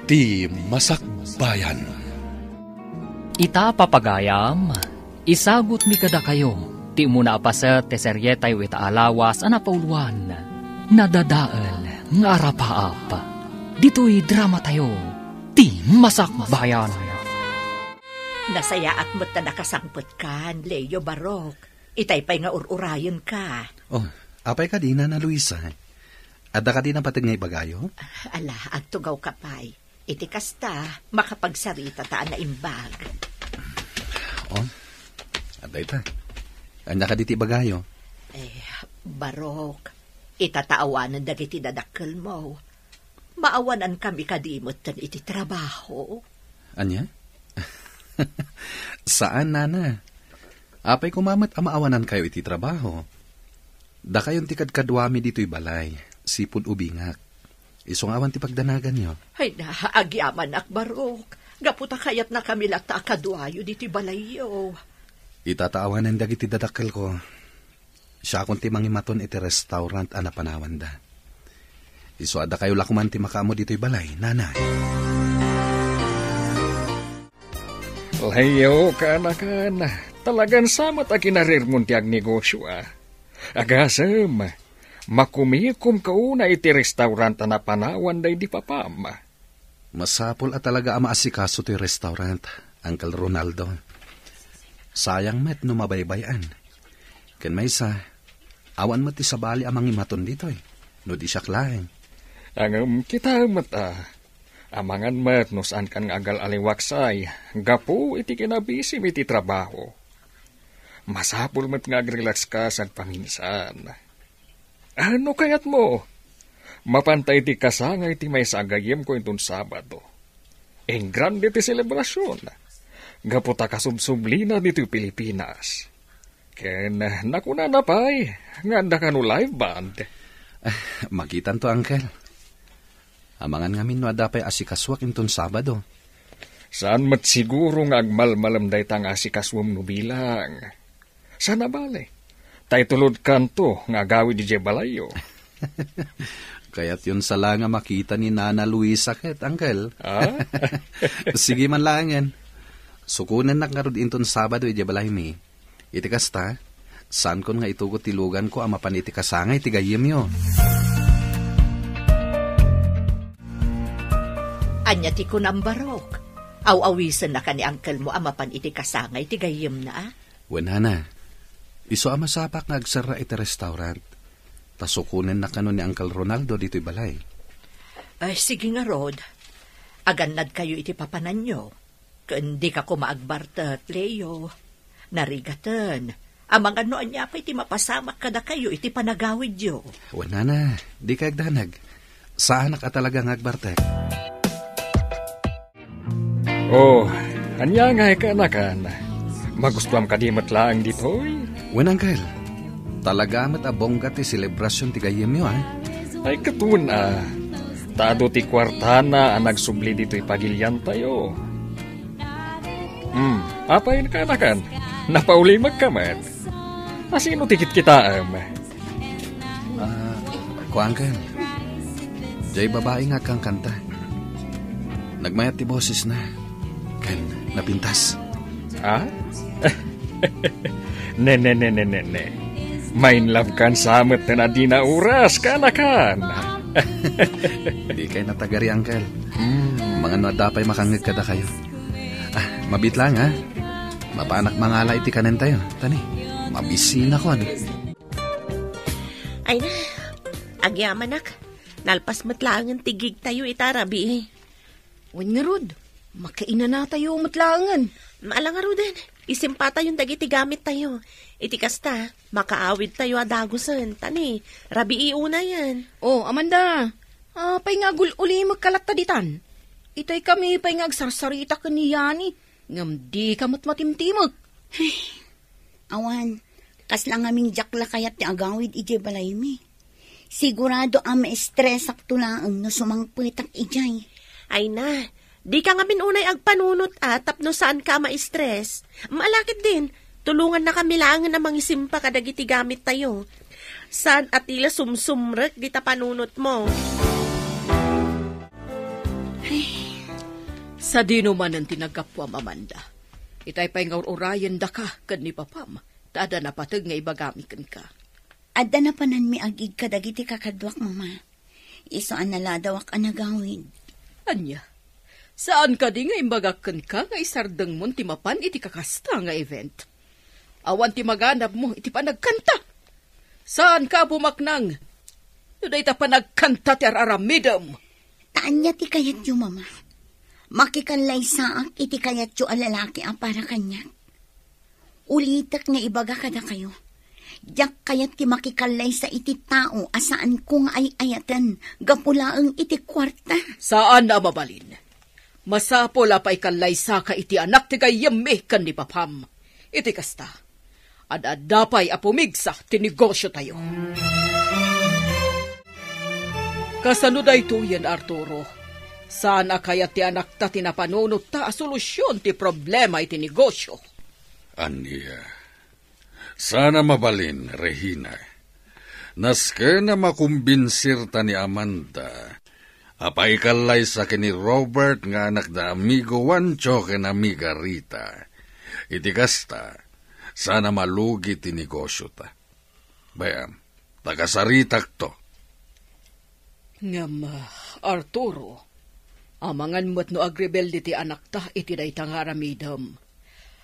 ti Masakbayan. Ita papagayam, isagot mi kada kayo, ti muna apaset te seryetay wita alawas anapauluan, nadadael nga arapaap. Dito'y drama tayo, ti Masakbayan. Nasayaat mo't na nakasangpot kan, Leo Barok. Itay pa'y nga ururayon ka. Oh, apay ka di na Luisa. Adda ka di na patid nga ibagayo? Ala, agtugaw ka pa'y. Iti kasta, makapagsarita taan na imbag. Oh, aday ta. Anya ka diti ibagayo? Barok, itataawanan dagiti dadakkel mo. Maawanan kami kadimot tan iti trabaho. Anya? Saan, nana? Apay kumamat amaawanan kayo iti trabaho. Da kayon ti kadkadwami dito'y balay, sipud ubingak. Isungawan ti pagdanagan nyo. Ay na, agyaman Barok. Gaputa kayat na kami lata kadwayo dito'y balayo. Itataawanan dagiti dadakkel ko. Siya akong ti mangimaton iti restaurant anapanawan da. Isuada kayo lakuman ti makaamo dito'y balay, nana. Layo ka na. Talagang samat a kinarirmon ti agnegosyo Agasam, makumikom kauna iti restaurant na panawan day di papam. Masapol at talaga ama asikaso ti restaurant, Uncle Ronaldo. Sayang met no mabaybayan. Ken may sa, awan mo ti sabali amang imaton dito no di siya klaeng. Ang kita mata. Amangan mat no saan kan agal aliwaksay, gapu iti kinabisim iti trabaho. Masapul mat nga agrelax ka sa paminsan. Ano kayat mo? Mapantay ti kasangay ti may sagayem ko itong Sabado. En grande ti selebrasyon. Gaputa kasubsublina dito Pilipinas. Ken nakuna na pa'y, nganda ka no live band. Magitan to, Uncle. Amangan ngamin no adapay asikaswak inton Sabado. Saan mat siguro nga agmalmalam day tang asikaswam no bilang. Sana bale. Tay tulod kanto nga gawid di balayo. Kaya't yun sala nga makita ni Nana Luisa ket, Uncle. Sige man langen. Sukunan nakarod inton Sabado di balay mi. Iti kasta, saan kon nga itugot tilugan ko amapan iti kasangay ti gayem yo. Anya ti kunam Barok. Aw-awisan na ka ni uncle mo amapan iti kasangay ti gayem na. Wenana, iso amasapak nga agsara iti restaurant. Tasukunen na kano ni Uncle Ronaldo dito'y balay. Ay, sige nga, Rod. Aganad kayo iti papanan nyo. Kundi ka kumaagbartat, Leo. Narigatan. Amang ano anya pa iti mapasamak kada kayo iti panagawid yo. Wenana, di ka agdanag. Saan ka talaga nga agbartat? Oh, anya nga ka na kan. Magustuhan ka di matlaang dito'y. Wen, Uncle. Talaga mat abongga ti selebrasyon ti gayem yo, Ay katuna. Tado ti kwartana ang nagsubli dito'y pagilyan tayo. Apayin ka na kan. Napaulimag ka man. Asino tikit kita, Ko, Uncle. Jay babae nga kang kanta. Nagmayat ti boses na. Kan napintas. Ha? Ne. Main love kan samet na di na oras ka na kan. Di kayo natagari, Uncle. Mga nadapay makangit kada kayo. Mabit lang, ha? Mapanak mangala iti kanen tayo. Tani, mabisina ko, Ay na, agyamanak. Nalpas matlangan tigig tayo itarabi. Wan nga, Rod. Makaina na tayo matlangan. Maalang nga, Roden. Isimpa tayong dagiti gamit tayo. Iti kasta, makaawid tayo adagusan. Tani, rabi iuna yan. Oh, Amanda. Pay nga uli magkalattaditan. Itay kami pay nga agsarsarita ka ni Yani. Ngam di ka matmatimtimag. Awan, kas lang aming jakla kayat ti agawid ije balay mi. Sigurado ang ma-stress ak tulaang no sumangpitak ijay. Ay na, di ka nga minunay agpanunot tapno saan ka ma-stress. Malakit din, tulungan na kami lang na mangisimpa kadagiti gamit tayo. Saan at ila sumsumrek di ta panunot mo. Ay, Sa dino man ang tinagkapwam, Amanda. Itay pa'y nga urayan da ka, kan ni papam. Tada na patag nga ibagamikan ka. Adda na panan mi agig kadagiti kakadwak, mama. Iso an naladawak ang nagawid. Anya, saan ka di nga imbagakan ka nga isardang mon ti mapan iti kakasta nga event? Awan ti maganap mo iti panagkanta. Saan ka bumaknang? Nuday ta panagkanta ti araramidam. Taanya ti kayat yu, mama. Makikanlay saak iti kayat yu alalaki ang para kanya. Ulitak nga ibaga kada kayo. Yak kayat ti makikalay sa iti tao asaan kung ay ayatan gapulaang iti kwarta. Saan na mabalin? Masapola pa ikalay sa ka iti anak ti gayami kan ni papam. Iti kasta. Adadapay apumigsa ti negosyo tayo. Kasano da ito yan, Arturo? Sana kaya ti anak ta tinapanunot ta a solusyon ti problema iti negosyo. Ania. Sana mabalin, Regina. Naske na makumbinsir ta ni Amanda. Apaikalay sa kini Robert nga anak da amigo Wancho ken amiga Rita. Iti kasta, sana malugi ti negosyo ta. Bayam, tagasaritak to. Ngam, Arturo, amangan mo't no agrebel ti anak ta iti daytang aramidam.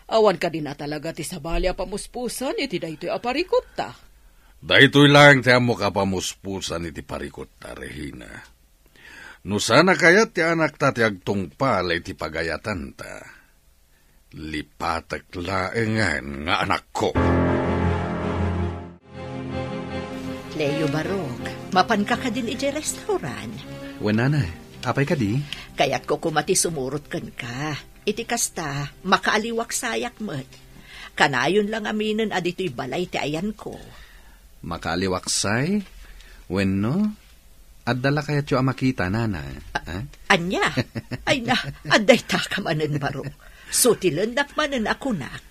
Awan ka din na talaga ti sabali a pamuspusan iti daytoy aparikot ta. Daytoy lang ti amo ka pamuspusan iti parikot ta, Regina. No sana kayat ti anak ta ti agtungpal iti pagayatan ta. Lipatak laengan nga anak ko. Leo Barok, mapan ka din iti restaurant. Wenana, apay ka di? Kaya't ko kumati sumurot kan ka. Iti kasta, makaaliwak sayak mo't. Kanayon lang aminin adito'y balay ti ayan ko. Makaliwaksay? Wenno? Addala kayat yu amakita, nana. Anya? Ay na, aday ta ka manen, Barok. So tilandak manen ako nak.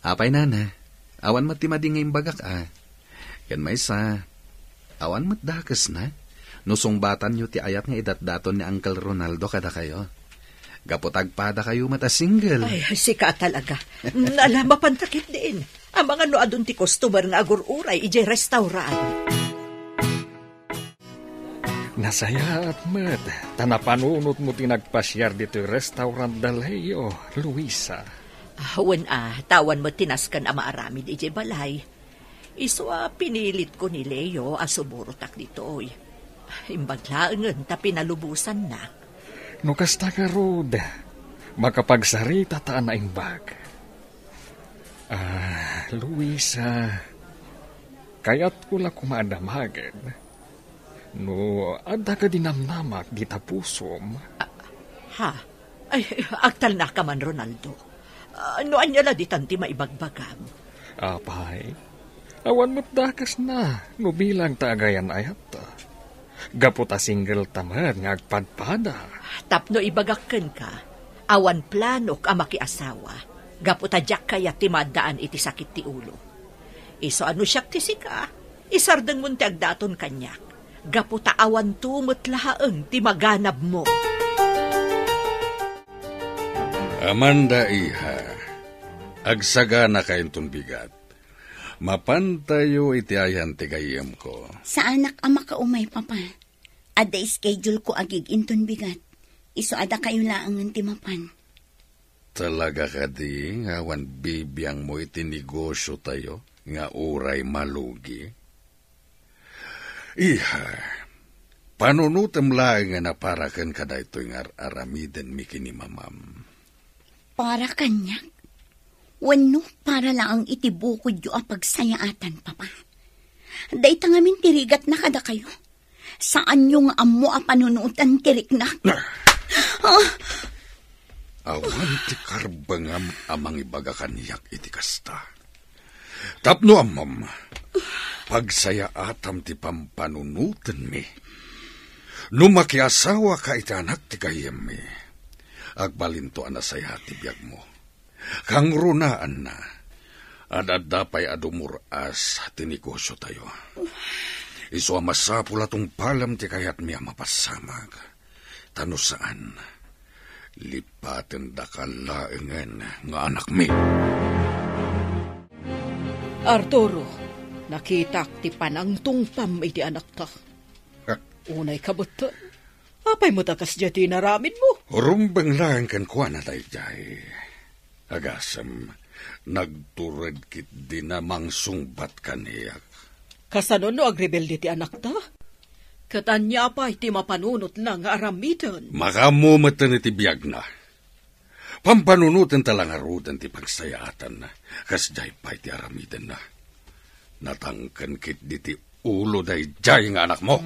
Apay, nana. Awan mo't ti madingay bagak, Yan may sa. Awan mo't dakas na. Nusong batan yu ti ayat nga idatdaton ni Uncle Ronaldo kada kayo. Gapotagpada kayo mata single. Ay, sika talaga. Nalama pantakit din. Ang mga noadun ti customer nga agururay ije restaurant. Nasaya at mat. Tanapanunot mo tinagpasyar dito restaurant Daleo, Luisa. Wen tawan mo tinaskan ang maaramid ije balay. Iso pinilit ko ni Leo asuburotak dito. Imbaglaangan ta pinalubusan na. No kasta ka, Rod, makapagsarita taan na imbag. Luisa, kayat ko la kumadamagan. No, adda ka dinamnamak di tapusom. Ha? Ay, agtal na ka man, Ronaldo. No, anyala di tanti maibagbagam. Apay, awan mo't dakas na, no bilang taagayan ayat ta. Gaputa single tamad nga agpadpada. Tapno ibagakken ka, awan planok ang makiasawa. Gaputa jak kaya timadaan iti sakit ti ulo. Iso ano siyak ti sika, isardeng mun ti agdaton kanyak. Gaputa awan tumot lahaeng ti maganab mo. Amanda iha, agsaga na kayong bigat. Mapantayo iti ayan ti gayem ko. Sa anak ang makaumay, papa. Ada schedule ko agig inton bigat. Iso ada kayo laangan ti mapan. Talaga ka di, awan bibiyang mo iti negosyo tayo, nga uray malugi. Iha, panunutem lang nga na para kan kada ito'y aramiden mi kini mamam. Para kanyak? Wano para lang itibukod yu apagsayaatan, papa. Day tangamin tirigat na kada kayo. Saan yung amo a panunutan tirik na? Awan ti karbangam amang ibaga kaniyak iti kasta. Tapno amam, pagsayaatam ti pampanunutan mi. Numakiasawa ka iti anak ti kayem mi. Agbalinto anasaya ti biyag mo. Kang runaan na, adadapay adumuras tinegosyo tayo. Iso masapula tong palam ti kayat miya mapasamag. Tano saan, Lipaten da ka laengen nga anak mi. Arturo, nakita ti panang tungpam iti anak ta. Unay kabutan. Apay mo takas jati naramid mo. Rumbeng lang kan kuha na tayo jay. Agasam, nagturad kit di namang sungbat kaniyak. Kasano no agrebelde ti anak ta? Katanya pa iti mapanunot na nga aramitan. Makamumatan iti biyag na. Pampanunutan talang arudan ti pagsayaatan na. Kas jay pa iti aramitan na. Natangkan kit di ti ulo day jay nga anak mo.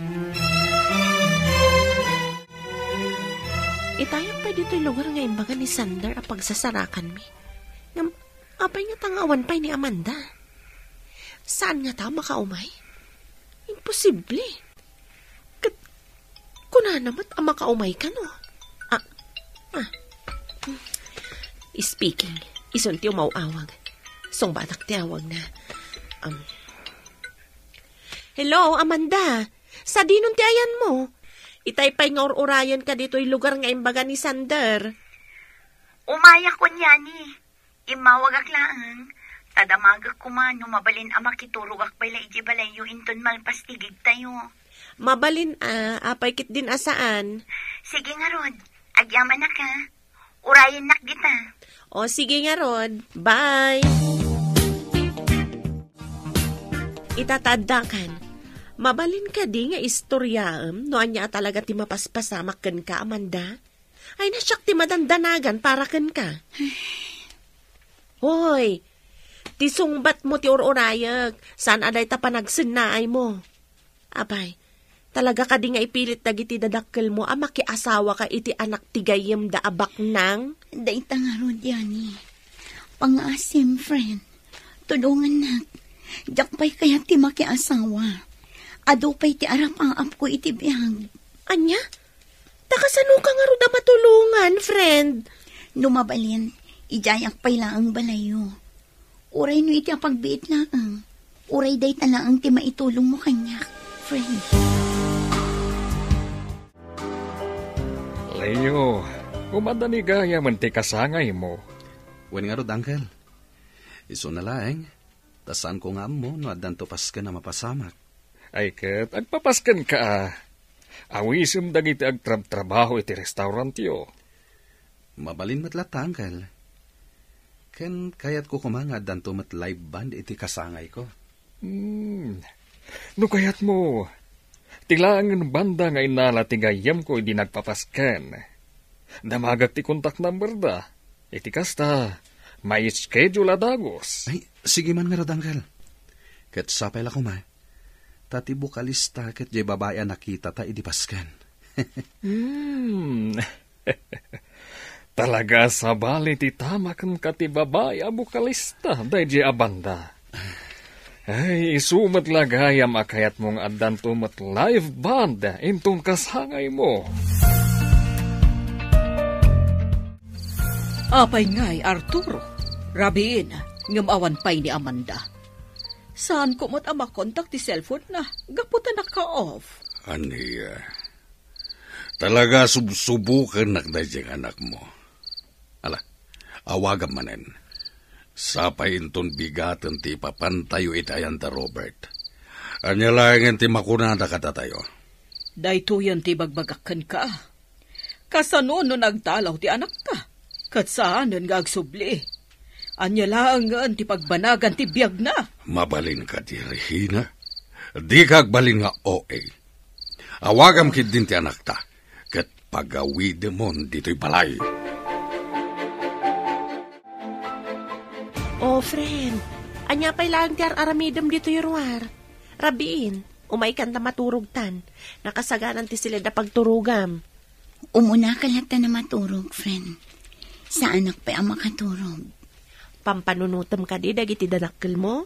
Itayang pa dito'y lugar nga imbaga ni Sander a pagsasarakan mi. Ngam, apay nga tangawan pa'y ni Amanda. Saan nga ta makaumay? Imposible. Kuna namat ang makaumay ka, no? Speaking, ison ti umawawag. Song batak ti awag na. Hello, Amanda. Sa dinon ti ayan mo? Itay-pay nga urayan ka dito'y lugar nga imbaga ni Sander. Umaya ko niya ni. Imawagak lang. Tadamagak kumano mabalin ang makiturugak pala ijibalayo inton malpastigig tayo. Mabalin apay kit din asaan. Sige nga Rod, agyaman na ka. Urayan nak kita. O sige nga Rod, bye. Itatadakan. Mabalin ka di nga istoryaam, no anya talaga ti mapaspasamak ken ka, Amanda? Ay nasyak ti madandanagan para ken ka. Hoy, ti sungbat mo ti ururayag, saan aday ta panagsinnaay mo? Abay, talaga ka di nga ipilit dagiti dadakkel mo, makiasawa ka iti anak ti gayem da abak nang? Daita nga Rod yani. Pangasim, friend. Tulungan nak. Jakpay kaya ti makiasawa. Adupay ti arap ang ap ko iti biyag. Anya? Takasano ka nga ro da matulungan, friend? Numabalin, ijayak pay lang ang balayo. Uray no iti ang pagbiit lang. Uray day talaang ti maitulong mo kanya, friend. Leo, umadani gaya man ti kasangay mo. Wen nga ro, Uncle. Iso na laeng. Tasan ko nga mo, no adan to pas ka na mapasamak. Ay kat, agpapaskan ka. Awisim dagiti agtrabaho iti restaurant yo. Mabalin matlata, Uncle. Ken kayat ko kumanga danto mat live band iti kasangay ko. No kayat mo, tilangan banda nga inala ti gayam ko hindi nagpapaskan. Damagak ti contact number da. Iti kasta, may schedule adagos. Ay, sige man nga Uncle. Ket sapay la kumay. Tati bukalista ket jay babaya nakita ta idipasken. Talaga sa bali ti tamakan ka ti babaya bukalista day jay abanda. Ay, isumat lagayam akayat mong addan tumat live band intong kasangay mo. Apay ngay, Arturo. Rabiin, ngamawan pay ni Amanda. Saan ko mo't makontak ti cellphone na? Gaputan na ka-off. Aniya, talaga subsubukan nakdayang anak mo. Ala, awagan manen. Sapay inton bigatan ti papantayo itayan ta Robert. Anya lang ti makunada kata tayo. Dayto yan ti bagbagakan ka. Kasano no nagtalaw ti anak ka? Kat saan nga agsubli? Anya lang nga ti pagbanagan ti biyag na. Mabalin ka ti Regina. Di kagbalin nga OA. Awagam kid din ti anak ta. Kat pagawid mo dito'y balay. Oh, friend. Anya pa'y lang ti aramidam dito yung Rabiin, umay kan ta maturugtan. Nakasaganan ti sila da pagturugam. Umuna ka lang ta na maturog, friend. Sa anak pa ang makaturog. Pampanunutam ka di dagiti dadakkel mo?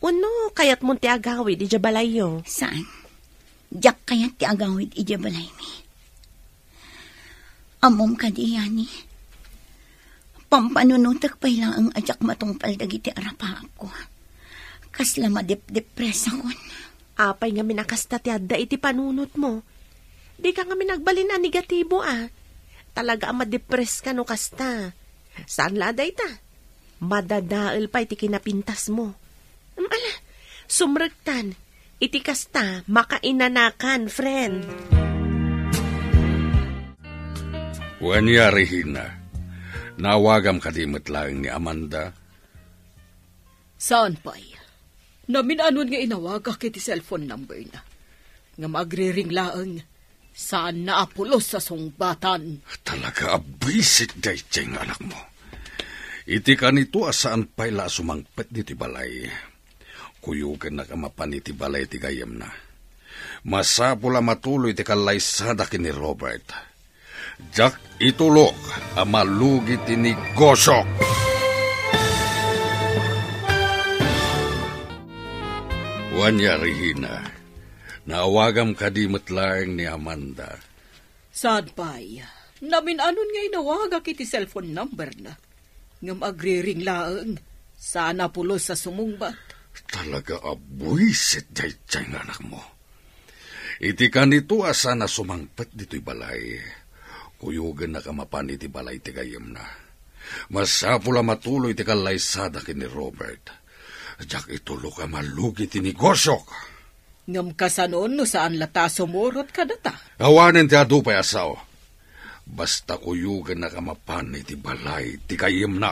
Uno, kayat mo ti agawid ija balayo. Saan? Diyak kayat ti agawid ija balay mi. Amom ka di yani. Pampanunutak pa lang ang adyak matungpal dagiti arapaap ko. Kasla madip-depress ako. Apay nga minakasta ti adda iti panunot mo. Di ka nga minagbalin na negatibo talaga madepress ka no kasta. Saan laday ta? Madadaal pa iti kinapintas mo. Ala, sumragtan. Iti kasta, makainanakan, friend. Wanya Rehina, nawagam kadimot lang ni Amanda. Saan pa'y? Naminanon nga inawag kiti cellphone number na. Nga magre-ring laang, saan naapulos sa sungbatan? Talaga abisit day tiyang anak mo. Iti ka nito asaan pa'y la sumangpet diti balay. Kuyugan na kamapan iti balay ti gayam na. Masapula matuloy ti kalaysada kini Robert. Jak itulok ang malugi ti ni Gosok. Wanya Rehina, naawagam kadimot lang ni Amanda. Saan pa'y? Naminanon nga inawaga kiti cellphone number na. Nga magre-ring laang, saan naapulos sa sumungbat? Talaga abuisit day tiyang anak mo. Iti ka nito asa na sumangpet dito'y balay. Kuyugan na kamapan iti balay ti gayam na. Masapula matuloy ti kalaysada kini Robert. Jak itulo ka malugi ti negosyo. Ngam kasanon no saan lata sumurot ka data. Awanin ti adu pa'y asaw. Basta kuyugan na kamapan iti balay ti gayam na.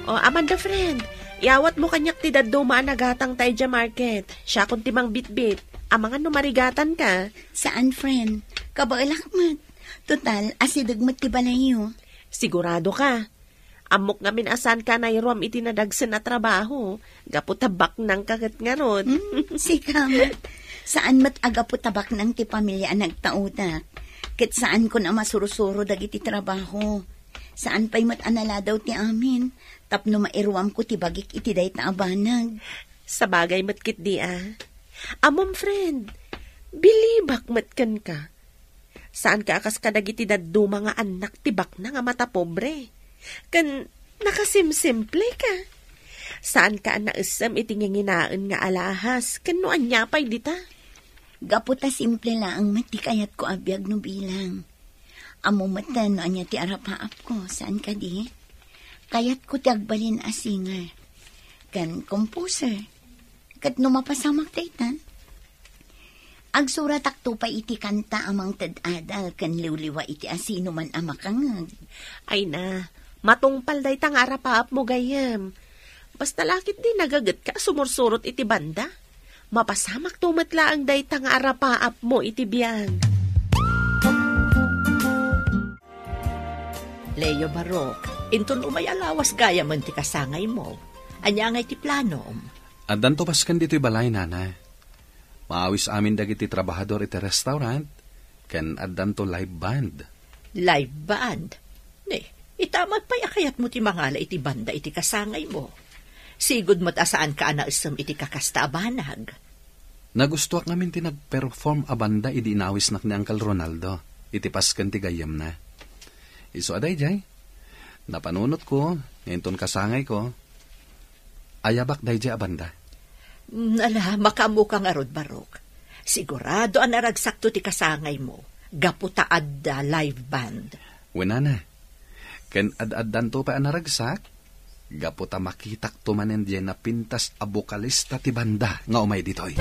O, Amanda, friend, iawat mo kanyak ti daduma nagatang tayo dya market. Siya kung timang bitbit. Amangan numarigatan ka. Saan, friend? Kabailakmat. Total, asidagmat ti balayo. Sigurado ka. Amok ngamin asan ka na irom iti nadagsan na trabaho. Gaputabak ng kagat nga ron. Sikamat. Saan mat agaputabak ng ti pamilya nagtautak? Kit saan ko na masurusuro dagiti trabaho? Saan pa'y mat-anala daw ti amin? Tapno mairuam ko ti bagik iti day taabanag. Sa bagay matkit di Amom, friend, bilibak matkan ka. Saan ka akas kadag iti daddo mga anak tibak na nga mata pobre? Kan nakasimsimple ka. Saan ka naisam iti nginginaan nga alahas? Kan no anyapay dita? Gaputa simple lang mati kayat ko abiyag no bilang. Amo matan no anya ti arapaap ko. Saan ka di? Kayat ko ti agbalin a singer. Kan composer. Kat no mapasamak daytan. Agsurat akto pa iti kanta amang tadadal kan liwliwa iti asino man amakangag. Ay na, matungpal day tang arapaap mo gayam. Basta lakit di nagagat ka sumursurot iti banda. Mapasamak tumatla ang day tang arapaap mo iti biyang. Leo Barok, inton umayalawas gaya man ti kasangay mo. Anya nga iti planom. Addan to paskan dito'y balay, nana. Maawis amin dagiti trabahador iti restaurant, ken addan to live band. Live band? Ne, itamat pa yakayat mo ti mangala iti banda iti kasangay mo. Sigud mo't asaan ka anaisam iti kakasta abanag. Nagustuak namin ti nag-perform a banda idi inawis nak ni Uncle Ronaldo. Iti paskan ti gayam na. Iso aday jay. Napanunot ko, ngayon kasangay ko. Ayabak day jay a banda. Ala, makamu ka nga rod, Barok. Sigurado ang naragsakto ti kasangay mo. Gaputaad da live band. Wenana, ken ad-addan to pa ang naragsak, gaputa makitak to manen diyan na pintas a bokalista ti banda nga umay ditoy.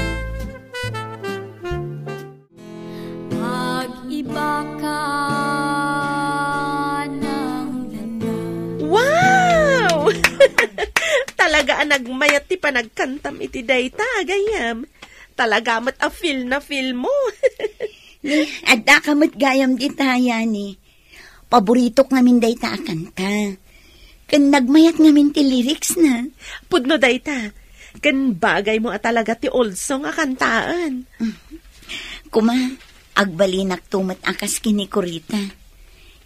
Mag-iba ka ng ganda. Wow! Talaga ang nagmayat ti panagkantam iti dayta, gayam. Talaga mat a feel na feel mo. Adda ka mat gayam di taya ni. Paboritok namin dayta a kanta. Kan nagmayat namin ti lyrics na. Pudno dayta. Kan bagay mo a talaga ti old song a kantaan. Kuma, agbalinak tumat akas kini Kurita.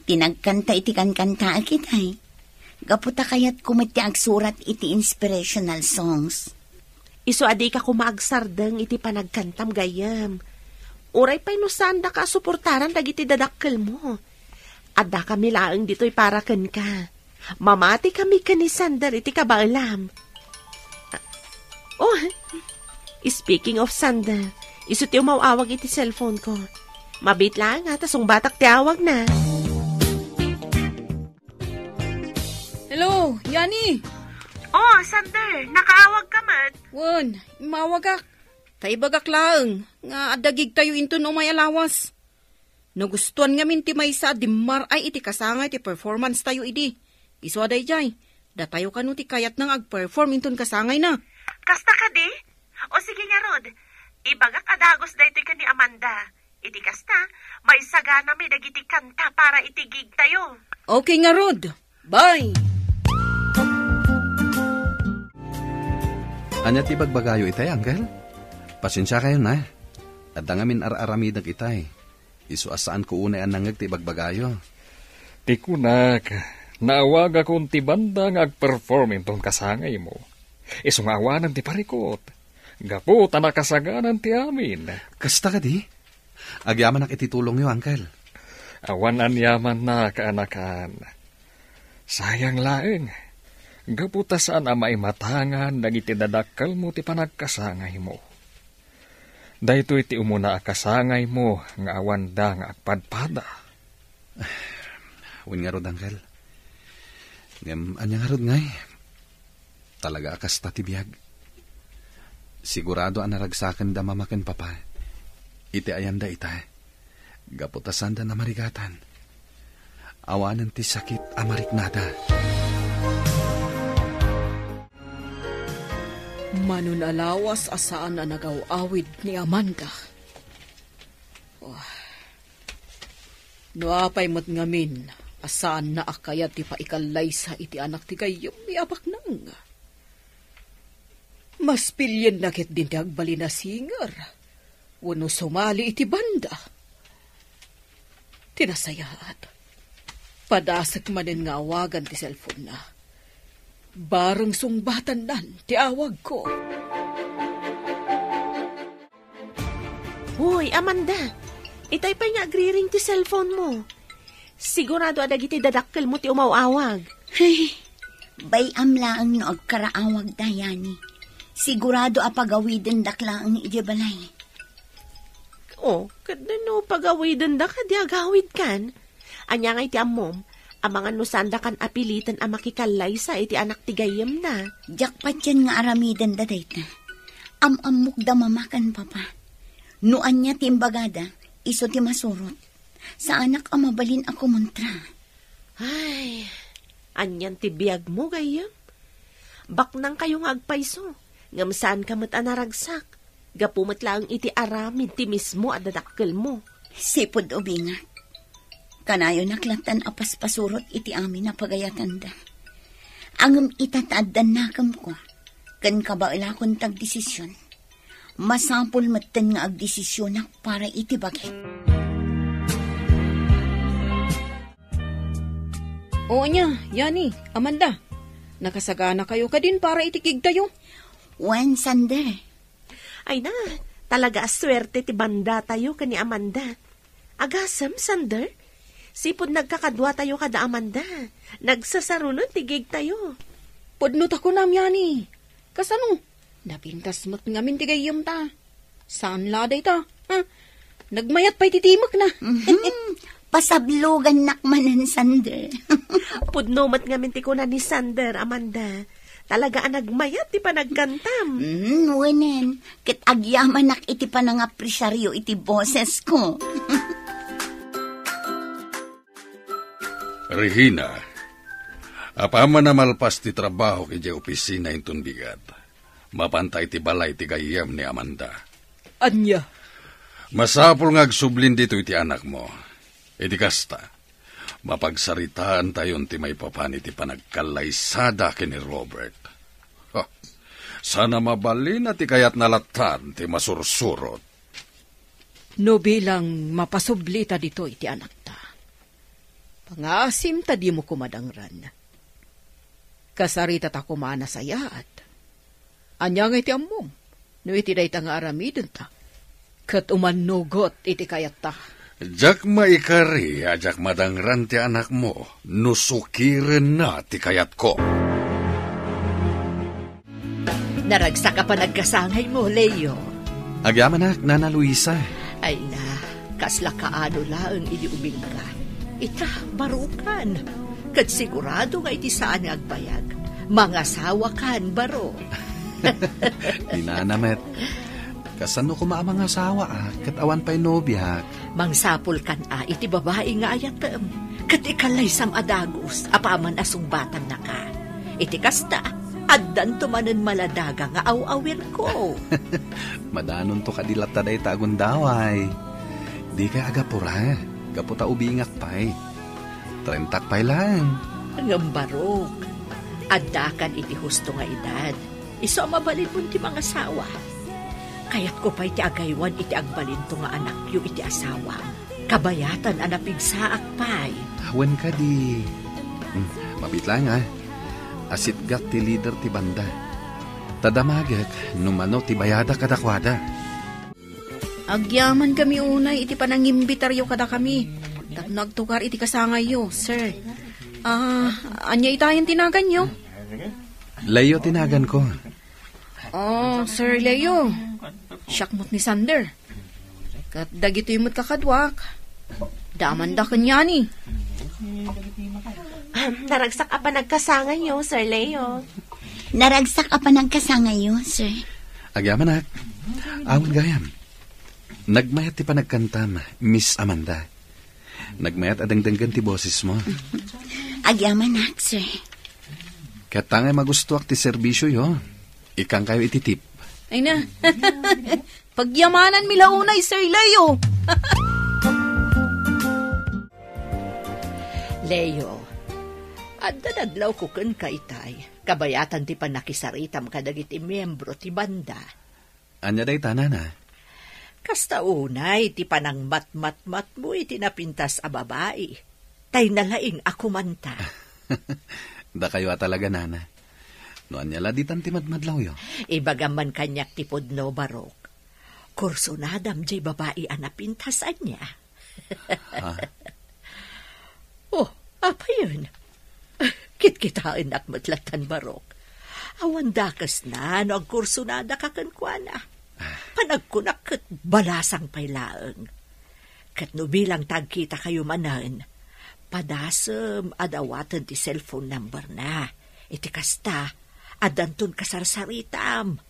Tinagkanta iti kankanta akitay. Gaputa kayat kumiti agsurat iti inspirational songs. Iso adi ka kumaagsardeng iti panagkantam gayam. Uray pa'y no sanda ka suportaran dagiti dadakkel mo. Adda kami laang dito'y para ken ka. Mamati kami kanisander iti kabaalam. Oh, speaking of Sander, iso ti umawawag iti cellphone ko. Mabit lang nga, tasong batak tiyawag na. Hello, Yani. Oh, Sander, nakaawag ka man. Wan, mawagak. Tay bagak laeng, nga adagig tayo into no may alawas. Nagustuhan nga min ti maysa di maray iti kasangay ti performance tayo idi. Iso aday jay, datayo kanu ti kayat nang ag-perform inton kasangay na. Kasta ka di? O sige nga, Rod. Ibagak adagos daytoy ka ni Amanda. Iti kasta, may sagana may dagiti kanta para itigig tayo. Okay nga, Rod. Bye! Anya ti bagbagayo itay, Uncle? Pasensya kayo na. At ngamin ar-aramidag itay. Isu asaan ko unay anangag ti bagbagayo. Ti kunak, naawag akong ti banda nga ag-perform itong kasangay mo. Isungawanan ti parikot. Gapu, tanakasaganan ti amin. Kasta ka di? Agyaman ak ititulong yo, Uncle. Awanan yaman na kaanakan. Sayang laeng. Gapu ta saan ama imatangan nagitidadakal mo ti panagkasangay mo. Dahito iti umuna akasangay mo nga awan da nga agpadpada. Uwin nga rod, Uncle. Ngam, anya nga rod ngay. Talaga akas tatibiyag. Sigurado ang naragsakan da mamakan papa. Iti ayanda ita. Gaputasan da na marigatan. Awanan ti sakit amarik nada. Manunalawas asaan na nagaw-awid ni Amanda. Nuapay mo't ngamin, asaan na akayat ti paikalay sa iti anak ti kayom ni abak nang. Mas pilyen nakit din ti agbali na singer. Wano sumali iti banda. Tinasayat. Padasak manin nga awagan ti cellphone na. Barang sungbatan nan, ti awag ko. Hoy, Amanda. Itay pa nga agriring ti cellphone mo. Sigurado adag iti dadakkel mo ti umawawag. Hey, bayam laang no agkaraawag dayani. Sigurado apagawiden daklaang ni ijabalay. Oh, kada no pagawiden da ka di agawid kan. Anya nga iti amom. Ang mga nusanda kan apilitan ang makikalay sa iti anak ti gayem na. Jakpat yan nga aramidan da dayta. Amamok da mamakan papa. Nuan niya timbagada, iso ti masurot. Sa anak amabalin ako muntra. Ay, anyan ti biyag mo gayem. Baknang kayo nga agpaiso. Ngam saan ka mat anaragsak. Gapumat lang iti aramid ti mismo at dadakkel mo. Sipod ubingat. Kanayo naklatan apas pasurot iti amin na pagayatanda. Angam itataadan nakam ko. Kan kabaila kong tagdesisyon. Masapul matan nga agdesisyon na para iti bagay. Oo niya, Yani, Amanda. Nakasagana kayo ka din para itikig tayo. Wen, Sander. Ay na, talaga aswerte ti banda tayo kani Amanda. Agasam, Sander. Sipod nagkakadwa tayo kada Amanda. Nagsasarunod tigig tayo. Pudnot ako nam, Yani. Kasano? Napintas mo't ngamin tigayam ta. Saan laday ta? Ha? Nagmayat pa'y titimak na. Pasablugan nakmanan, Sander. Pudno mo't ngamin ti ko na ni Sander, Amanda. Talaga ang nagmayat ti panagkantam. Wenen. Kit agyaman nak iti panangapresyaryo iti boses ko. Regina, apama na malpas ti trabaho kaya opisina intun bigat. Mapantay ti balay ti gayam ni Amanda. Anya? Masapul nga agsublin dito iti anak mo. Iti kasta, mapagsaritaan tayon ti may papani ti panagkalaysada kini Robert. Sana mabalin at ti kayat nalatan ti masursurot. No bilang mapasublita dito iti anak ta. Pangasim ta di mo kumadangran. Kasarita ta kumana sayat. Anya nga iti ammom. No iti day ta nga aramidon ta. Kat umanugot iti kayat ta. Jak maikari, ajak madangran ti anak mo. Nusukirin na ti kayat ko. Naragsak ka pa nagkasangay mo, Leo. Agyaman na, Nana Luisa. Ay na, Kasla kaano laang iniubing ka. Ita, barukan. Kat sigurado nga iti saan nga agbayag. Mga sawa kan, baro. Di na namet. Kasano ko maamang asawa kat awan pa'y nobya. Mangsapol kan iti babae nga ayatem. Kat ikalay sam adagos, apaman asong batang na ka. Iti kasta, addan tumanen maladaga nga aw-awir ko. Madanon to kadilat taday tagon daway. Di kay agapura, kaputa ubingak pa'y. 30 pa'y lang. Ngambarok, addakan iti husto nga edad. Iso mabalin mo ti mga asawa. Kaya't ko pa iti agaywan iti agbalin to nga anak yu iti asawa. Kabayatan anapigsaak pa'y. Awen ka di. Mabit lang Asit gat ti leader ti banda. Tadamagak, numano ti bayada kadakwada. Agyaman kami unay, iti panangimbitaryo kada kami. Tap nagtukar iti kasangayo, sir. Anya itayan tinagan nyo? Leo tinagan ko. Sir Leo. Syakmot ni Sander. Kat dagito yung kakadwak. Daman da kanya ni. Naragsak pa nagkasangayo, Sir Leo. Naragsak pa nagkasangayo, sir. Agyaman Awan gayam. Nagmayat ti panagkantam, Miss Amanda. Nagmayat adangdanggan ti boses mo. Agyaman sir. Katangay magustuak ti serbisyo yo. Ikang kayo ititip. Ay na. Pagyamanan milaunay, Sir Leo. Leo, adda naglaw ko ken kaitay. Kabayatan ti panakisaritam kadagiti miyembro ti banda. Anya day tanan Kasta unay, ti panang mat-mat-mat mo iti napintas a babae. Tay nalaing ako manta. Da kayo talaga nana. No anya la ditan ti madmadlaw yo. Ibagaman kanyak ti podno barok. Kurso nadam jay babae a napintasan niya. Apa yun? Kit-kitain at matlatan barok. Awan dakas na, no ang kurso nada kakankwana. Panagkunak kat balasang paylaang. Kat no bilang tagkita kayo manan, padasem adawatan ti cellphone number na. Iti kasta, adanton kasarsaritam.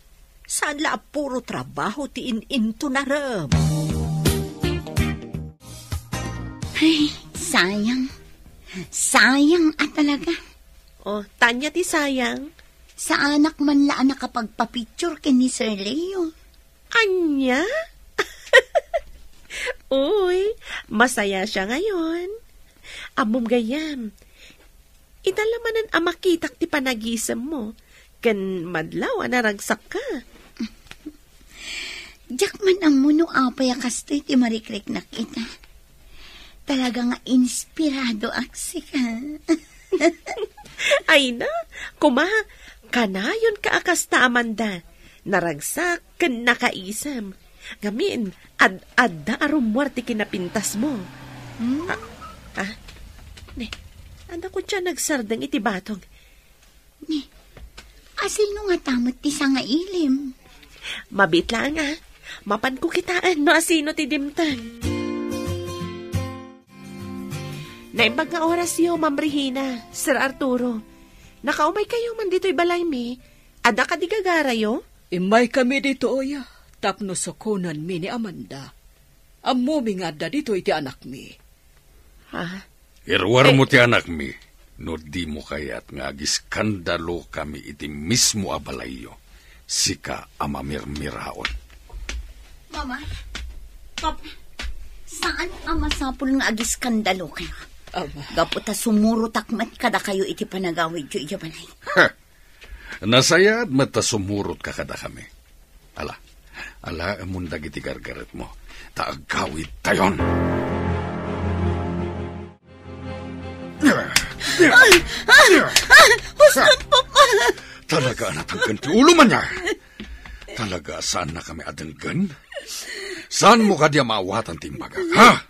Saan la puro trabaho ti in-into na ram. Ay, sayang. Sayang talaga. Tanya ti sayang. Sa anak man laan nakapagpapicture ni Sir Leo. Anya? Uy, masaya siya ngayon. Amom gayam. Italamanan ang makitak ti panagisam mo. Kan madlaw naragsak ka. Diyak man ang muno apay kastoy ti marikrik na kita. Talaga nga inspirado aksi ka. Ay na, kanayon ka akasta Amanda. Naragsak kan nakaisam. Gamin, adda arumwar ti kinapintas mo. Anda ko siya nagsardang iti batong. Asino nga tamot ti sa nga ilim? Mabit lang Mapan ko kitaan no asino ti dimtang. Naimbag nga oras yo, Ma'am Regina, Sir Arturo. Nakaumay kayo man dito'y balay mi. Ada ka di gagara yo? Imay kami dito, oya. Tapno sokonan mi ni Amanda. Amuming adda dito iti anak mi. Irwar mo ti anak mi. No di mo kayat nga agiskandalo kami iti mismo abalayo. Sika amamirmiraon. Mama, Papa, saan ang masapul nga agiskandalo kayo? Gaputa sumuro takmat kada kayo iti panagawid yu iyabanay. Nasayad mata sumurot ka kada kami. Ala amundag iti gargaret mo. Taagawid tayon. Huston, Papa! Talaga natanggan ti ulo man niya. Talaga saan na kami adenggan? Saan mo ka diya maawatan timbagak, ha?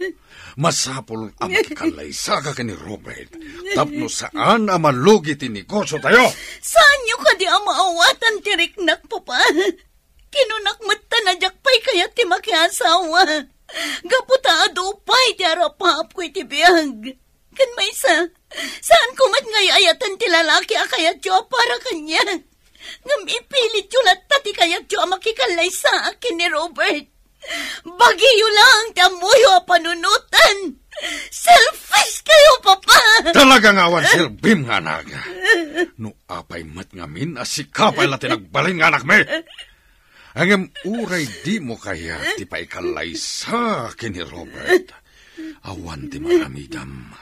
Masapol ang kikalay saka ka ni Robert. Tapno saan ang malugi ti negosyo tayo? Saan nyo ka di ang maawatan ti riknak, Papa? Kinunak mata na jakpay kaya ti makiasawa. Gaputa adupay ti arapap ko iti biyag. Kan may saan kumat ngay ayatan ti lalaki akayat yo para kanya. Ngam ipilit yo latta ti kayat yo makikalay sa akin ni Robert. Bagiyo lang ti amuyo panunutan. Selfish kayo, Papa! Talagang awan, Sir Bim nga naga. No apay mat ngamin, asikapay la tinagbalin nga anak me. Angam uray di mo kaya ti paikalay sa akin ni Robert. Awan ti maramidam.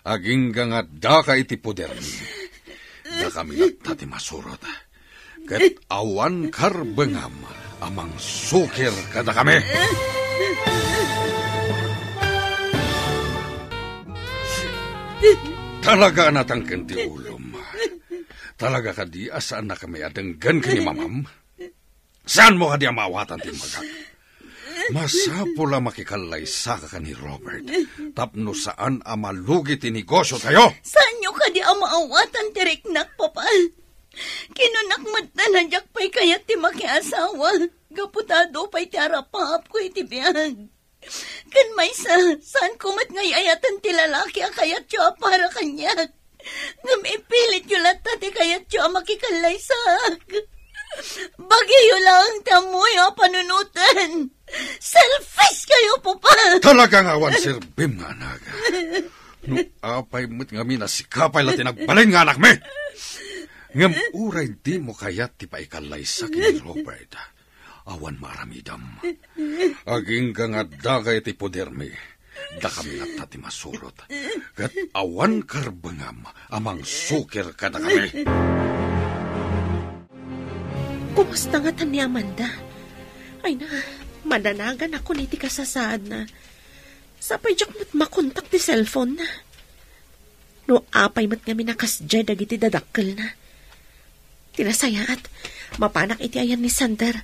Aging nga daka iti poder mi. Da kami latta ti masurot. Kat awan karbengam amang sukir kada kami. Talaga natangken ti ulom. Talaga ka di asaan na kami adenggan kini mamam. Saan mo ka di amawatan ti magak? Masapula makikalay sa ka ni Robert. Tapno saan amalugi ti negosyo tayo? Saan nyo ka di amaawatan ti riknak, Papa? Kinunakmat na nandiyak pa'y kayat ti makiasawa. Gaputado pa'y ti arapap ko iti biyag. Kan may saan kumat ngay ayatan ti lalaki akayat yo para kanya. Ngam ipilit yo latta ti kayat yo makikalay sak. Bagiyo lang tamuyo panunutan. Selfish kayo, Papa. Talagang awan, Sir Bim nga naga. No apay mo't nga minasikapay la tinagbalin nga anak me. Ngam uray di mo kayat ti paikalay sa kini Robert. Awan maramidam. Aging nga dagay ti poder mi. Da kami latta ti masurot. Kat awan karbengam amang sukir kada kami. Kumusta nga tan ni Amanda? Ay na, madanagan ako ni ti kasasaad na. Sapay jak mo't makontak ti cellphone na. No apay mo't nga minakasjay dagiti dadakkel na. Tinasaya at mapanak iti ayan ni Sander.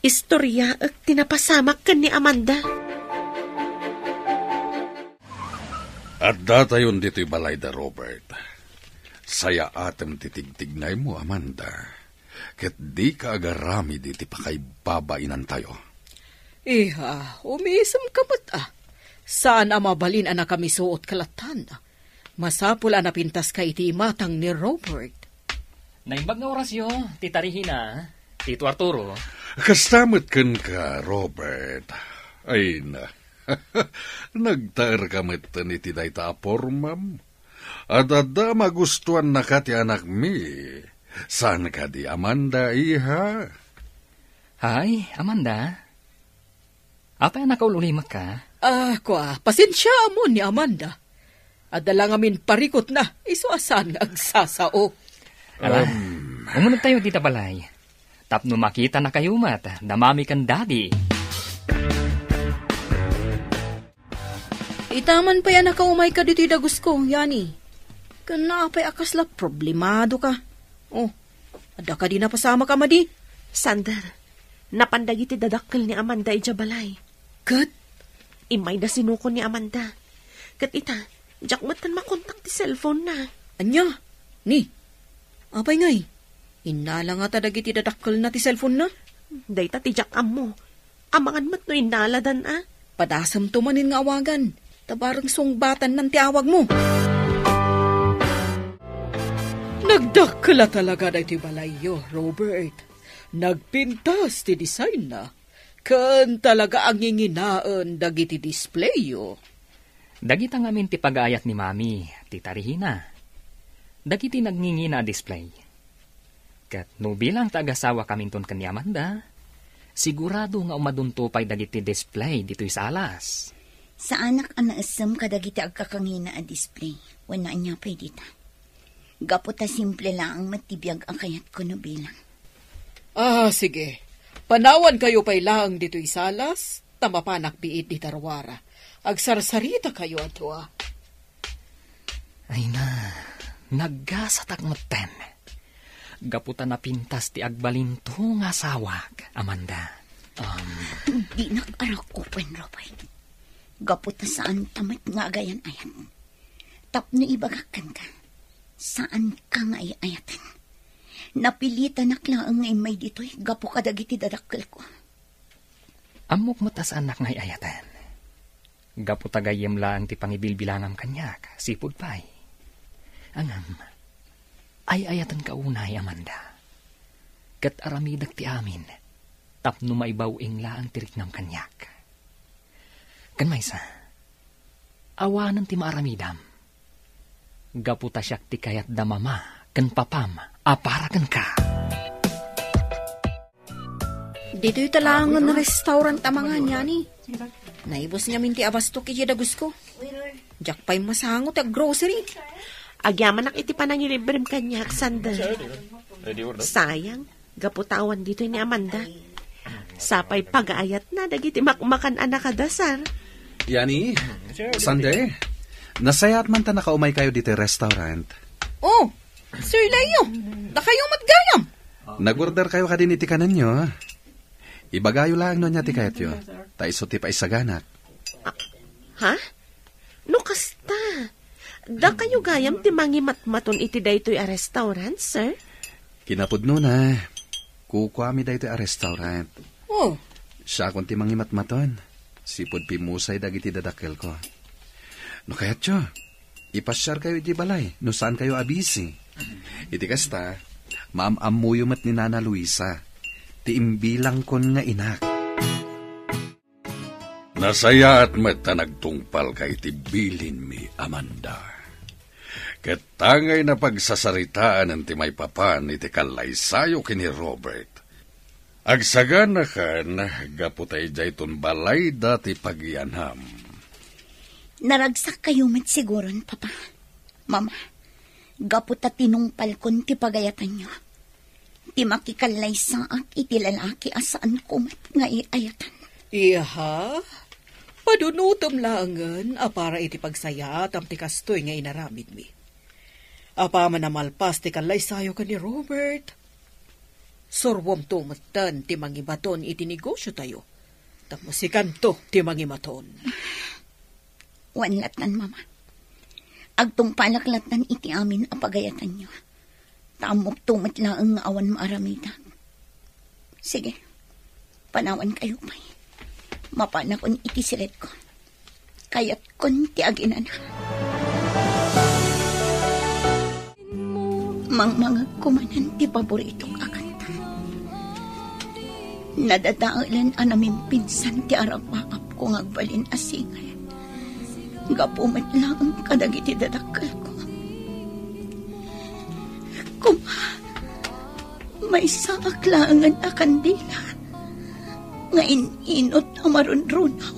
Istorya at tinapasamak kan ni Amanda. At datayon dito'y balay da Robert. Saya atem titigtignay mo, Amanda. Ket di ka agarami diti pa kay babainan tayo. Iha, umisam ka ba't Saan mabalin na kami suot kalatan? Masapul na pintas ka iti matang ni Robert. Naimbag nga orasyon, titarihin na, Tito Arturo. Kastamot kan ka, Robert. Ay na. Nagtaer ka metan iti dayta apor, ma'am. At ada magustuhan na ka ti anak mi. Saan ka di, Amanda, iha? Hay, Amanda. Apa na kaululimak ka? Pasensya mo ni Amanda. Adala ngamin parikot na, isuasan agsasao. Umunod tayo dita balay. Tapno makita na kayo mat, damami kan daddy. Itaman pa yan nakaumay ka dito dagus ko, Yani. Kanapay akasla, problemado ka. Ada ka di na pasama ka, Madi? Sander, napandagi ti dadakkel ni Amanda ija balay. Kat? Imay na sinuko ni Amanda. Kat ita, jak matan makontak ti cellphone na. Anya? Ni? Apay ngay? Inala nga tadagi ti dadakkel na ti cellphone na? Dayta ti jak ammo. Amangan mat no inaladan Padasam tumanin nga awagan. Tabarang sungbatan ng tiawag mo. Nagdakla talaga na iti balayo, Robert. Nagpintas ti design na. Kan talaga ang nginginaan dagiti displayo. Dagita ngamin ti pag-aayat ni Mami, titarihin na. Dagiti nagngingina display. Kat no bilang taga-asawa kaminton kan ni Amanda, sigurado nga umaduntupay dagiti display dito'y sa alas. Sa anak ang naasam kadagiti agkakangina a display. Wala niya pa'y dita. Gaputa simple lang ang matibiyag ang kayat ko no bilang. Sige. Panawan kayo pa'y lang dito'y salas, tamapanak biit di tarwara. Agsarsarita kayo ato Ay na, naggasatak maten. Gaputa na pintas ti agbalinto nga sawag, Amanda. Di nag-arakupan, Robert. Gaputa saan tamat nga agayan ayat. Tapno ibagakan ka. Saan ka nga ayatan? Napilitan nakla ang may dito'y gapo kadagiti dadakkel ko. Amok matas anak ngay ayatan. Gapu tagayem lang ti pangibilbilangam kanyak, sipod pay. Angam, ay ayatan kaunay, Amanda. Kat aramidak ti amin, tapno maibawing laang tiriknam kanyak. Kan maysa, awanan ti maaramidam. Gapu tasyak ti kayat damama, kan papam, apara kan ka. Dito'y talangan na restaurant amangan niya ni. Naibos niya minti abasto kaya dagus ko. Diyak pa'y masangot at grocery. Agyaman nak iti panangilibrem kanyak, Sander. Sayang, gaputawan dito ni Amanda. Sapay pag-aayat na, dagiti makmakan anak kadasar. Yani, Sander, nasayat man ta nakaumay kayo dito restaurant. Oh, Sir Leo, na kayong matgayam. Nag-order kayo ka din iti kanan nyo. Ibagayo lang no niya ti kayat yo. Ta iso ti paisaganak. Ha? No kasta. Da kayo gayam ti mangimatmaton iti daytoy a restaurant, sir? Kinapudno na. Kukwami daytoy a restaurant. Oh. Siya kung ti mangimatmaton. Sipod pimusay dagiti dadakkel ko. No kayat yo. Ipasyar kayo iti balay. No saan kayo abisi. Iti kasta, maam-amuyumat ni Nana Luisa. Ti imbilang kon nga inak. Nasaya at mata nagtungpal kay ti bilin mi, Amanda. Katangay na pagsasaritaan ng ti may papan iti kalaysayo kini Robert. Agsagana kan, gaputay jay ton balay dati pagyanham. Naragsak kayo met siguron, Papa. Mama, gaputa tinungpal kon ti pagayatan nyo. Ti makikalay saak iti lalaki asaan kumat nga iayatan. Iha? Padunutom langan, para iti pagsaya tam ti kastoy nga inaramid mi. Apa man namalpas ti kalay sayo ka ni Robert. Surwom tumatan ti mangibaton iti negosyo tayo. Tapos si kanto ti mangimaton. Wanlatan, Mama. Agtong palaklatan iti amin apagayatan nyo. Tamok tumat lang ang awan maaramida. Sige, panawan kayo pa'y. Mapana kon iti siret ko. Kaya't kon ti aginan. Mga kumanan ti paboritong akanta. Nadadaalan anamin pinsan ti arapaap kong agbalin asingal. Gapumat lang ang kadagiti dadakal ko. May saaklangan na kandila nga inot ang marunrunaw.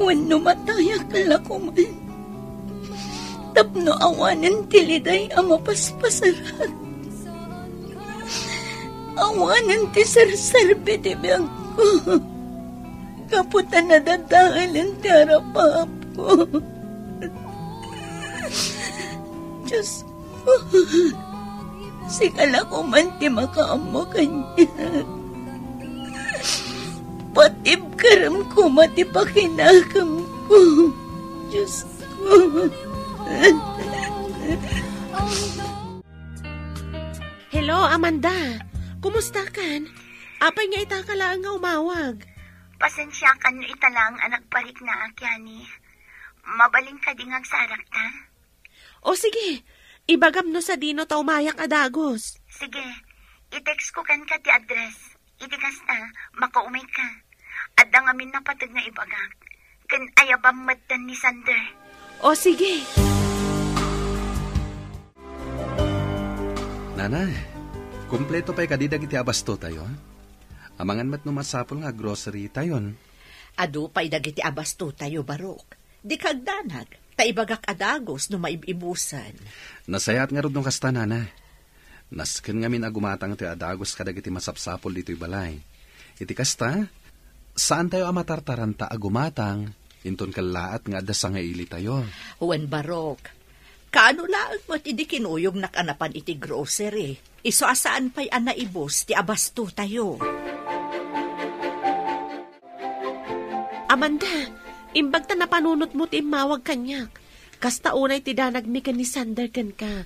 Wano mataya kalakuman. Tapno awanan tiliday ang mapaspasaran. Awanan ti sarsarbe ti biyang ko. Kaputan na dadahalan ti harapap ko. Diyos ko. Sigala ko man ti makaamo kanya. Patib karam ko mati pakinakam ko. Diyos ko. Hello, Amanda. Kumusta kan? Apay nga itakalaan nga umawag. Pasensya kan no italang anak parik na akyani. Mabaling ka ding agsarak ta? O sige, ibagam no sa dino ta umayak adagos. Sige, i-text ko kan ka ti address. Itikas na, makaumay ka. Adang amin na patag na ibagak. Kan ayabam maddan ni Sander. O sige. Nanay, kumpleto pa'y kadidag iti abasto tayo. Amangan mat numasapol nga grocery tayon. Adu pa'y dagiti abasto tayo, Barok. Di kagdanag, taibagak adagos no maibibusan. Nasayat nga rod nung kasta, nanay. Nasken nga min agumatang ti adagos kadag iti masapsapol dito'y balay. Iti kasta, saan tayo amatartaran ta agumatang, inton kalaat nga adasa nga ili tayo. Wen Barok, kaano lang mo't idi kinuyog nakanapan iti grocery. Iso asaan pa'y anaibos ti abasto tayo. Amanda, imbag ta napanunot mo ti mawag kanyak. Kasta unay ti danag mi kan ni Sander kan ka.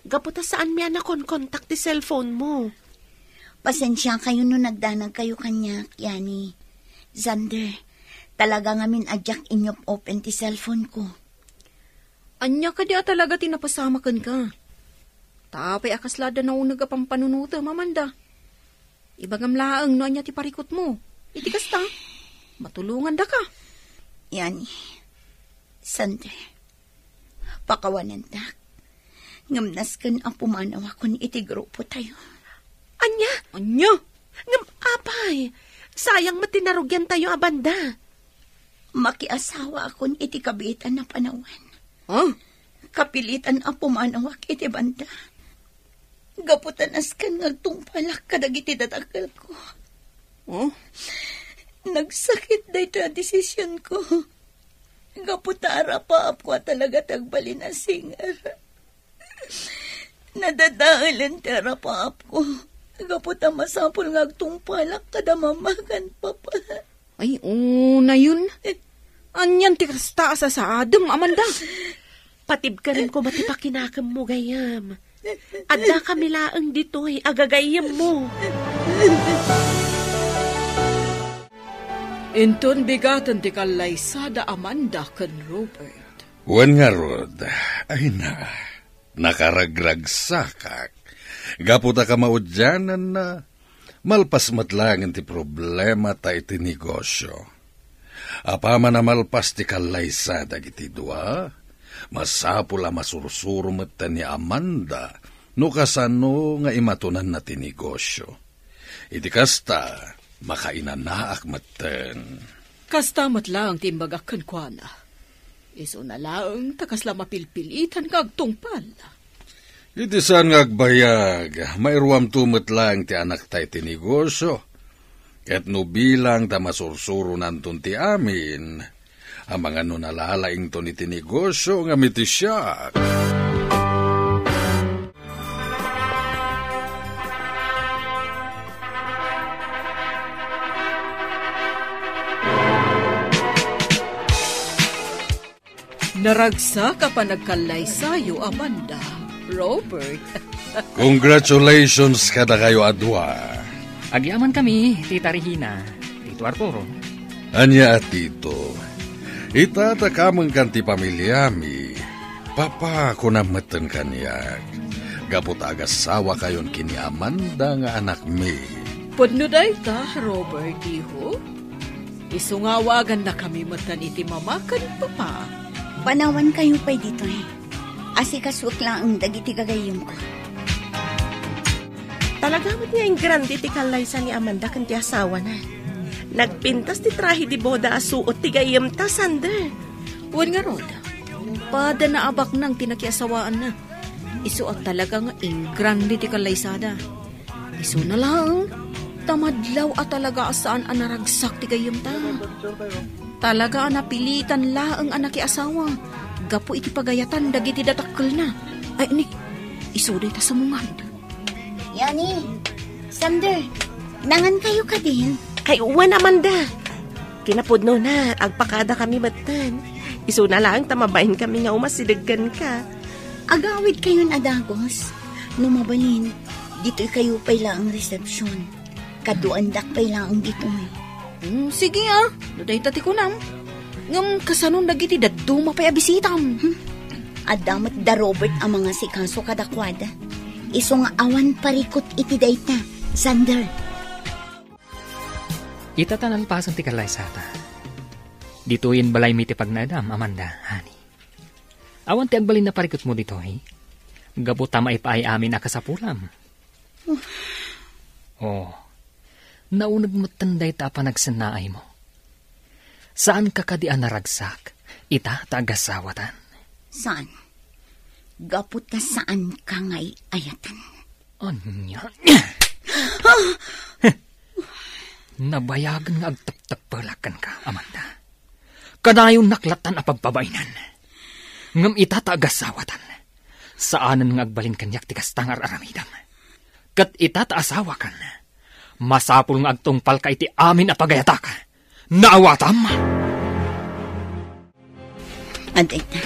Gaputa saan mi anakon kontak ti cellphone mo. Pasensya kayo no nagdanag kayo kanya, Yani. Zander, talaga ngamin adyak inyop open ti cellphone ko. Anya ka dia talaga tinapasamakan ka. Tapay akaslada na unag pampanunuta, mamanda. Ibagam laang no anya ti parikot mo. Iti kasta, matulungan da ka. Yani, Zander, pakawanan tak. Ngamnas kan ang pumanawa ko ni iti grupo tayo. Anya? Anya? Ngam apay, sayang matinarugyan tayo abanda. Makiasawa akon iti kabitan na panawan. Ah? Kapilitan ang pumanawak iti banda. Gaputanas kan ngagtungpalak kadagiti datakal ko. Oh? Nagsakit da ito ang desisyon ko. Gaputara pa ako talaga tagbalin na singar. Nadadaalan tera pa ako. Gaputa masapol ngagtungpalak kada mamagan pa pa. Ay, na yun. Anyan ti kasta sa adem, Amanda. Patib ka rin ko matipakinakam mo gayam. Adda kami laang dito'y agagayam mo. Inton bigatan ti kalaysa da Amanda kan Robert. Wan nga rod, ay nakaragragsakak. Gaputa ka maudyanan na malpas matlangan ti problema ta iti negosyo. Apama na malpas ti kalaysa dagiti dua, masapula masursuro mata ni Amanda no kasano nga imatunan na ti negosyo. Iti kasta, makainanaak maten. Kasta matlang timbagakan kwa na. Iso na lang, takasla mapilpilitan kagtungpal. Iti saan nga agbayag, mairuam tumot lang ti anak tay ti negosyo. Ket no bilang ta masursuro nantun ti amin, ang mga no nalalaing to ni ti negosyo nga miti siya. Naragsa ka pa nagkalaysayo, Amanda. Robert. Congratulations kada kayo adwa. Agyaman kami, Tita Regina, Tito Arturo. Anya at tito, itatakamang kanti pamilyami, papa ko na matan kanyak. Gapot agasawa kayon kini Amanda nga anak mi. Pudno day ta, Robert, iho? Isungawagan na kami matan iti mamakan papa. Panawan kayo pa dito eh. Asikaswak lang ang dagiti gagayom ko. Talaga mo niya yung grande ti kalaysa ni Amanda kan ti asawa na. Nagpintas ti trahe di boda asuot ti gayam ta, Sander. Huwag nga, Rod. Pada na abak nang tinakiasawaan na. Isuot talaga nga yung grande ti kalaysada. Isu na lang, tamadlaw at talaga asaan ang naragsak ti gayam ta. Talaga napilitan laang anak asawa. Gapo iti pagayatan dagiti datakkel na. Ay ni, isuday ta sa mungad. Yani, Sander, nangan kayo ka din. Ay, uwan, Amanda. Kinapudno na, agpakada kami batan. Isu na lang, tamabahin kami nga umasiliggan ka. Agawid kayo na dagos. Numabalin, dito'y kayo pa'y lang ang resepsyon. Kaduandak pa'y lang dito eh. Sige duday tati ko nam. Ngam kasanon dagiti daduma pa'y abisitam. Adamat da Robert ang mga sikaso kadakwada. Iso nga awan parikot iti dayta, Sander. Itatanan pasan ti kalaysata. Dituin balay mi ti pagnadam, Amanda, hani. Awan ti agbalin na parikot mo dito, eh. Gabuta maipaay amin akasapulam. Naunag mo tanday ta pa nagsanaay mo. Saan ka kadian naragsak? Ita tagasawatan. Saan? Gaputa saan ka nga'y ayatan? Anya? Nabayagan nga agtagtagpalakan ka, Amanda. Kadayon naklatan a pagpabainan. Ngam ita tagasawatan. Saanan nga agbalin kanyak tikastangar aramidam. Kat ita taasawakan. Masapul nga agtungpal ka iti amin a pagayata ka. Naawatam! Aday na.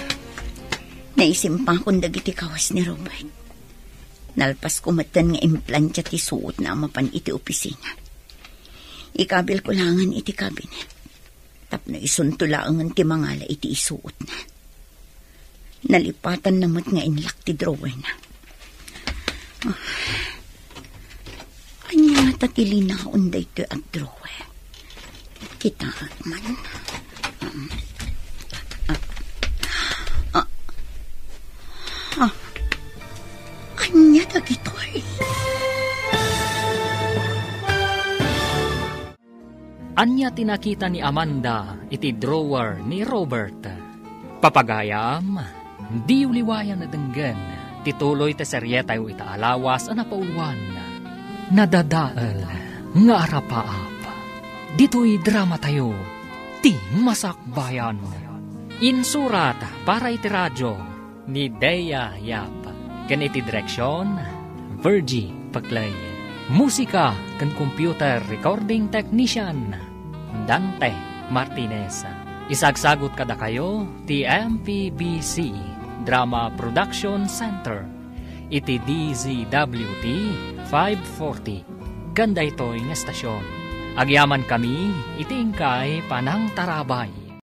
Naisimpa kong dagiti kawas ni Robert. Nalpas ko matan nga implantya ti suot na mapan iti opisina. Ikabil ko langan iti kabinet. Tapno isuntulangan ti mangala iti isuot na. Nalipatan namat nga inlak ti drawer na. Anya nga tatili na unday ito at drawer. Kita man. Anya dagitoy. Anya tinakita ni Amanda iti drawer ni Robert. Papagayam, di uliwayan na denggan. Tituloy ta seryetayo ita alawas na pauluan. Nadadaal nga arapaap. Dito'y drama tayo, ti masakbayan. Insurat para iti radyo ni Dea Yap. Ganiti direksyon, Virgie Paclay. Musika kan computer recording technician, Dante Martinez. Isagsagot kada kayo, ti MPBC Drama Production Center. Iti DZWT 540. Ganda ito'y nga stasyon. Agyaman kami, iti ingkay panang tarabay.